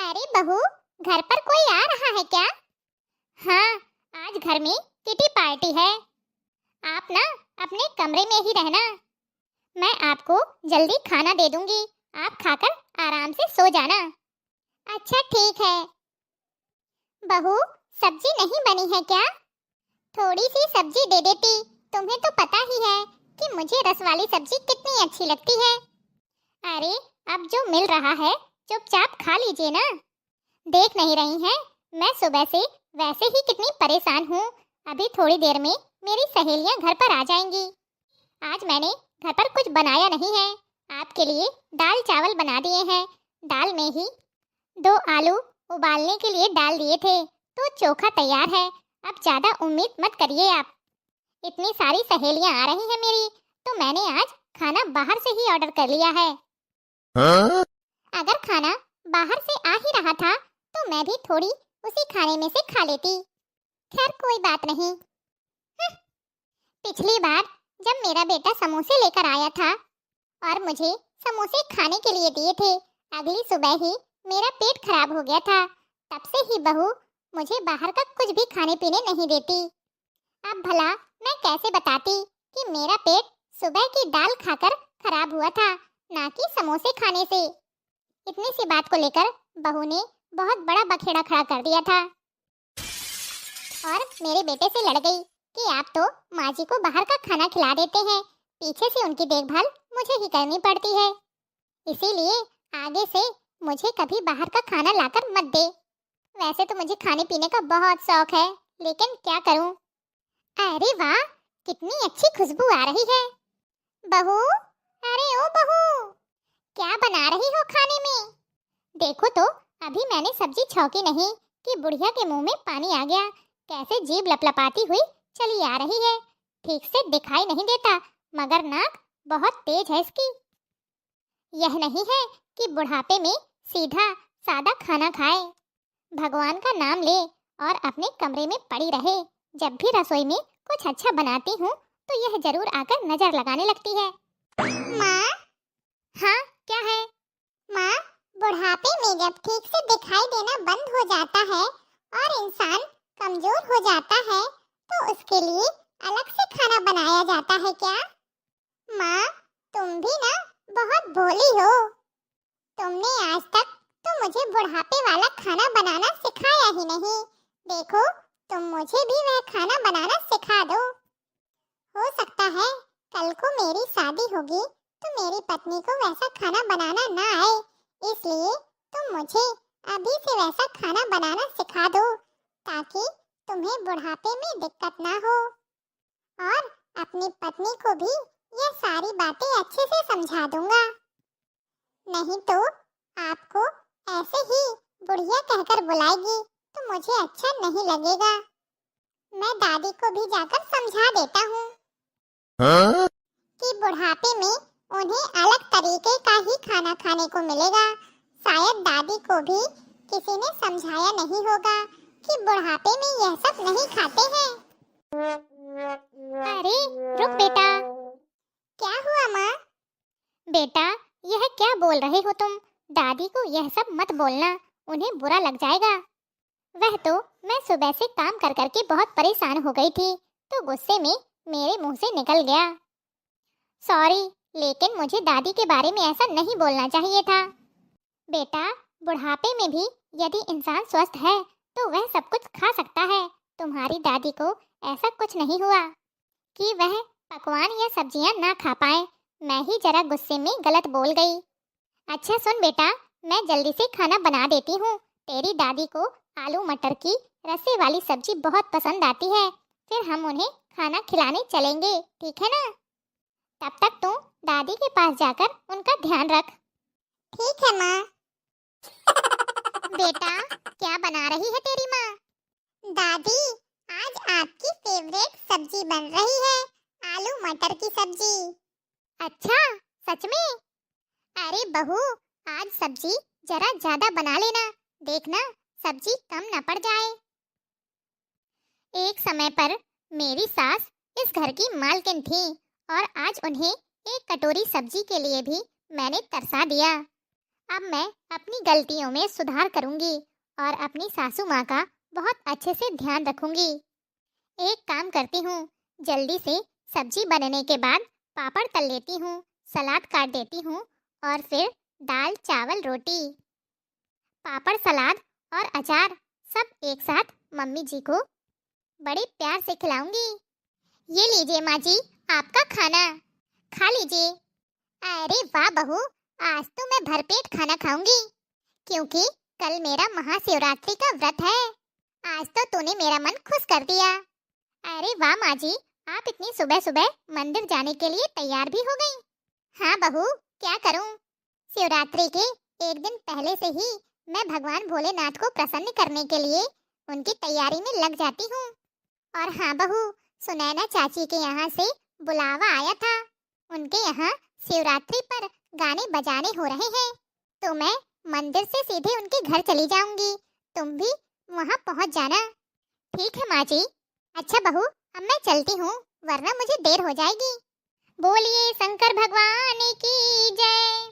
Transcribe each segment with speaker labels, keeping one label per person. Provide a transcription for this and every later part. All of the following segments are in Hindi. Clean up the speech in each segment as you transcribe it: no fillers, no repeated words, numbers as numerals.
Speaker 1: अरे बहू, घर पर कोई आ रहा है क्या? हाँ, आज घर में किटी पार्टी है। आप ना अपने कमरे में ही रहना। मैं आपको जल्दी खाना दे दूंगी, आप खाकर आराम से सो जाना। अच्छा ठीक है। बहू, सब्जी नहीं बनी है क्या? थोड़ी सी सब्जी दे देती। तुम्हें तो पता ही है कि मुझे रस वाली सब्जी कितनी अच्छी लगती है। अरे, अब जो मिल रहा है चुपचाप खा लीजिए ना। देख नहीं रही हैं, मैं सुबह से वैसे ही कितनी परेशान हूँ। अभी थोड़ी देर में मेरी सहेलियाँ घर पर आ जाएंगी। आज मैंने घर पर कुछ बनाया नहीं है। आपके लिए दाल चावल बना दिए हैं। दाल में ही 2 आलू उबालने के लिए डाल दिए थे, तो चोखा तैयार है। अब ज्यादा उम्मीद मत करिए आप। इतनी सारी सहेलियाँ आ रही हैं मेरी, तो मैंने आज खाना बाहर से ही ऑर्डर कर लिया है। हाँ? अगर खाना बाहर से आ ही रहा था तो मैं भी थोड़ी उसी खाने में से खा लेती। खैर कोई बात नहीं। पिछली बार जब मेरा बेटा समोसे लेकर आया था और मुझे समोसे खाने के लिए दिए थे, अगली सुबह ही मेरा पेट खराब हो गया था। तब से ही बहू मुझे बाहर का कुछ भी खाने पीने नहीं देती। अब भला मैं कैसे बताती कि मेरा पेट सुबह की दाल खाकर खराब हुआ था, ना कि समोसे खाने से। इतनी सी बात को लेकर बहू ने बहुत बड़ा बखेड़ा खड़ा कर दिया था और मेरे बेटे से लड़ गई कि आप तो माँ जी को बाहर का खाना खिला देते हैं, पीछे से उनकी देखभाल मुझे ही करनी पड़ती है। इसीलिए आगे से मुझे कभी बाहर का खाना लाकर मत दे। वैसे तो मुझे खाने पीने का बहुत शौक है, लेकिन क्या करूं। अरे वाह, कितनी अच्छी खुशबू आ रही है। बहू, अरे ओ बहू, क्या बना रही हो खाने में? देखो तो, अभी मैंने सब्जी छौंकी नहीं कि बुढ़िया के मुंह में पानी आ गया। कैसे जीभ लपलपाती हुई चली आ रही है। ठीक से दिखाई नहीं देता, मगर नाक बहुत तेज है इसकी। यह नहीं है कि बुढ़ापे में सीधा सादा खाना खाए, भगवान का नाम ले और अपने कमरे में पड़ी रहे। जब भी रसोई में कुछ अच्छा बनाती हूँ तो यह जरूर आकर नजर लगाने लगती है। माँ? हाँ, क्या है? माँ, बुढ़ापे में जब ठीक से दिखाई देना बंद हो जाता है और इंसान कमजोर हो जाता है, तो उसके लिए अलग से खाना बनाया जाता है क्या? माँ, तुम भी ना बहुत भोली हो। तुमने आज तक तो मुझे बुढ़ापे वाला खाना बनाना सिखाया ही नहीं। देखो, तुम मुझे भी वह खाना बनाना सिखा दो। हो सकता है कल को मेरी शादी होगी तो मेरी पत्नी को वैसा खाना बनाना ना आए, इसलिए तुम मुझे अभी से वैसा खाना बनाना सिखा दो, ताकि तुम्हें बुढ़ापे में दिक्कत ना हो। और अपनी पत्नी को भी ये सारी बातें अच्छे से समझा दूंगा। नहीं तो आपको ऐसे ही बुढ़िया कहकर बुलाएगी तो मुझे अच्छा नहीं लगेगा। मैं दादी को भी जाकर समझा देता हूँ कि बुढ़ापे में उन्हें अलग तरीके का ही खाना खाने को मिलेगा। शायद दादी को भी किसी ने समझाया नहीं होगा कि बुढ़ापे में यह सब नहीं खाते हैं। अरे रुक बेटा। क्या हुआ माँ? बेटा, यह क्या बोल रहे हो तुम? दादी को यह सब मत बोलना, उन्हें बुरा लग जाएगा। वह तो मैं सुबह से काम कर करके बहुत परेशान हो गई थी, तो गुस्से में मेरे मुंह से निकल गया। सॉरी, लेकिन मुझे दादी के बारे में ऐसा नहीं बोलना चाहिए था। बेटा, बुढ़ापे में भी यदि इंसान स्वस्थ है तो वह सब कुछ खा सकता है। तुम्हारी दादी को ऐसा कुछ नहीं हुआ कि वह पकवान या सब्जियां ना खा पाए। मैं ही जरा गुस्से में गलत बोल गई। अच्छा सुन बेटा, मैं जल्दी से खाना बना देती हूँ। तेरी दादी को आलू मटर की रस्से वाली सब्जी बहुत पसंद आती है, फिर हम उन्हें खाना खिलाने चलेंगे, ठीक है ना? तब तक तू दादी के पास जाकर उनका ध्यान रख। ठीक है माँ। बेटा, क्या बना रही है तेरी माँ? दादी, आज आपकी फेवरेट सब्जी बन रही है, आलू मटर की सब्जी। अच्छा, सच में? अरे बहू, आज सब्जी जरा ज्यादा बना लेना, देखना सब्जी कम न पड़ जाए। एक समय पर मेरी सास इस घर की मालकिन थी और आज उन्हें एक कटोरी सब्जी के लिए भी मैंने तरसा दिया। अब मैं अपनी गलतियों में सुधार करूंगी और अपनी सासू माँ का बहुत अच्छे से ध्यान रखूंगी। एक काम करती हूँ, जल्दी से सब्जी बनने के बाद पापड़ तल लेती हूँ, सलाद काट देती हूँ और फिर दाल चावल रोटी, पापड़ सलाद और अचार सब एक साथ मम्मी जी को बड़े प्यार से खिलाऊंगी। ये लीजिए माँ जी, आपका खाना, खा लीजिए। अरे वाह बहू, आज तो मैं भरपेट खाना खाऊंगी क्योंकि कल मेरा महाशिवरात्रि का व्रत है। आज तो तूने मेरा मन खुश कर दिया। अरे वाह माँ जी, आप इतनी सुबह सुबह मंदिर जाने के लिए तैयार भी हो गई। हाँ बहू, क्या करूं, शिवरात्रि के एक दिन पहले से ही मैं भगवान भोलेनाथ को प्रसन्न करने के लिए उनकी तैयारी में लग जाती हूँ। और हाँ बहू, सुनैना चाची के यहाँ से बुलावा आया था। उनके यहाँ शिवरात्रि पर गाने बजाने हो रहे हैं, तो मैं मंदिर से सीधे उनके घर चली जाऊंगी। तुम भी वहाँ पहुँच जाना। ठीक है माँ जी। अच्छा बहू, अब मैं चलती हूँ वरना मुझे देर हो जाएगी। बोलिए शंकर भगवान की जय।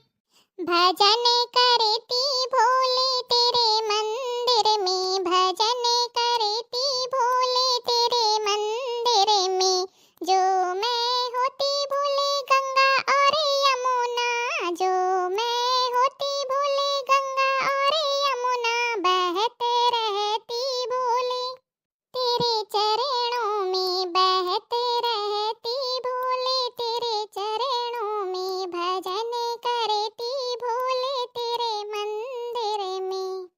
Speaker 1: भजन करती भोले तेरे मंदिर में, भजन करती भोले तेरे मंदिर में। जो मैं होती भोले गंगा और यमुना, जो मैं होती भोले गंगा और यमुना, बहते रहती भोले तेरे चरणों में, बहते रहती भोले तेरे चरणों में। भजन करती भोले तेरे मंदिर में।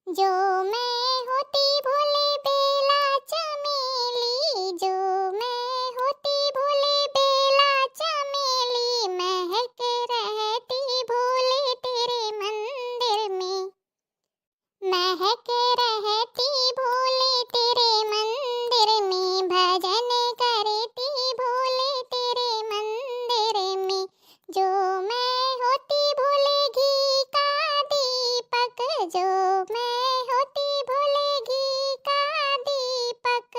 Speaker 1: जो मैं होती भोले बेला चमेली, जो मैं होती भोले बेला चमेली, महक रहती भोले तेरे मंदिर में, महक रहती भोले तेरे मंदिर में। भजन करती भोले तेरे मंदिर में। जो मैं होती भोले घी का दीपक, जो मैं होती भोले घी का दीपक,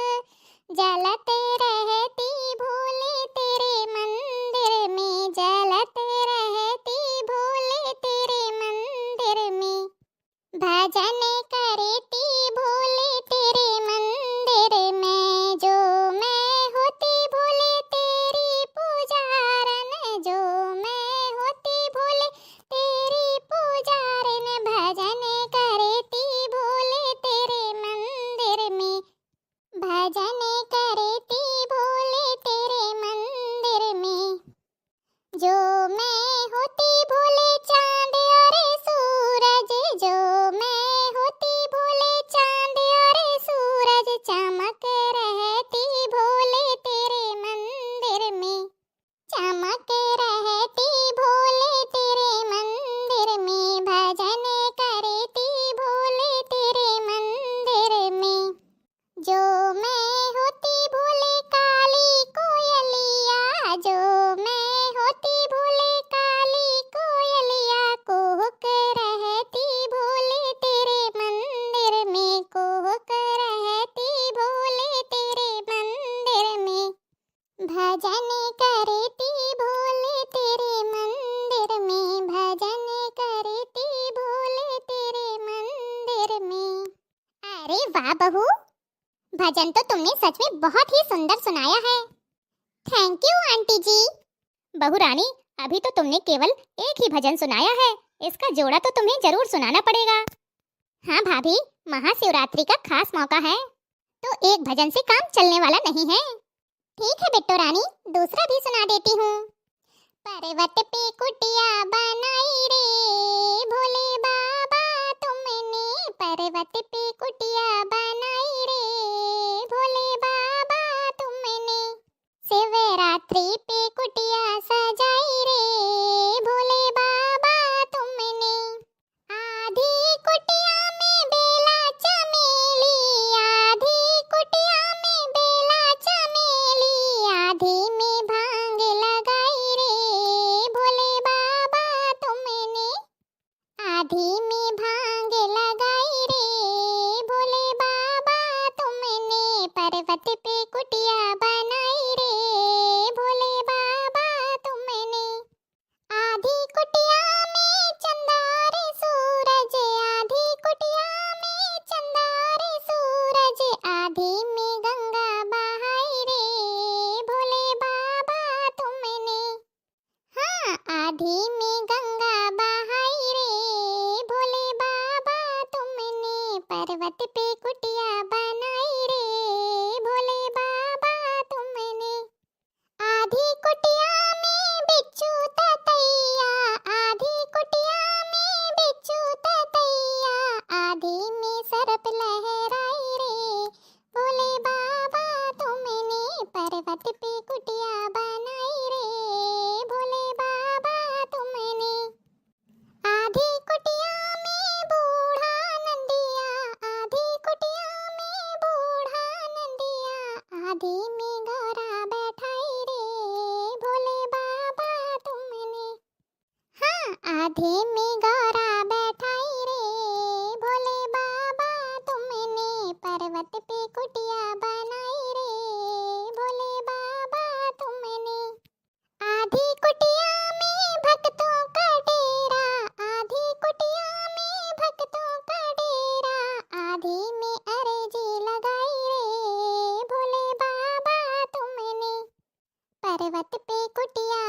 Speaker 1: जलते रहती भोले तेरे मंदिर में, जलते रहती भोले तेरे मंदिर में। भजन करती भोले तेरे मंदिर में। जो मैं होती भोले तेरी पुजारन, जो मैं होती भोले तेरी पुजारन, भजन करती भोले तेरे मंदिर में, भजन करती भोले तेरे मंदिर में। जो मैं होती भोले चांद और सूरज, जो मैं होती भोले चांद और सूरज, चमक रहती भोले तेरे मंदिर में, चमक रहती भोले तेरे मंदिर में। भजन करती भोले तेरे मंदिर में। जो मैं होती भोले काली कोयलिया, जो मैं होती भोले काली कोयलिया, कुहक रहती भोले तेरे मंदिर में, कुहक रहती भोले तेरे मंदिर में। भजन करती भोले तेरे मंदिर में, भजन करती भोले तेरे मंदिर में। अरे वाह बहू, भजन तो तुमने सच में बहुत ही सुंदर सुनाया है। थैंक यू आंटी जी। बहू रानी, अभी तो तुमने केवल एक ही भजन सुनाया है, इसका जोड़ा तो तुम्हें जरूर सुनाना पड़ेगा। हाँ भाभी, महाशिवरात्रि का खास मौका है, तो एक भजन से काम चलने वाला नहीं है। ठीक है बिट्टू रानी, दूसरा भी सुना देती हूँ। पर्वत पे कुटिया बनाई रे भोले बाबा तुमने, पर्वत पे कुटिया बनाई रे भोले बाबा तुमने, शिवरात्रि पे कुटिया सजाई रे भोले बाबा तुमने। आधी कुटिया में बेला चमेली, आधी कुटिया में बेला चमेली, आधी में भांग लगाई रे भोले बाबा तुमने, पर्वत पे कुटिया बनाई रे भोले बाबा तुमने। आधी कुटिया में बिच्छू ततैया, आधी कुटिया में बिच्छू ततैया, आधी में सर्प लहराई रे भोले बाबा तुमने। पर्वत पे कुटिया बनाई रे भोले बाबा तुमने। आधी कुटिया में बूढ़ा नंदिया, आधी कुटिया में बूढ़ा नंदिया, आधी में गौरा बैठाई रे भोले बाबा तुमने। हाँ, आधे में गौरा बैठाई रे भोले बाबा तुमने। पर्वत पे कुटिया बनाई रे भोले बाबा तुमने। आधी कुटिया में भक्तों का डेरा, आधी कुटिया में भक्तों का डेरा, आधी में अर्जी लगाई रे भोले बाबा तुमने। पर्वत पे कुटिया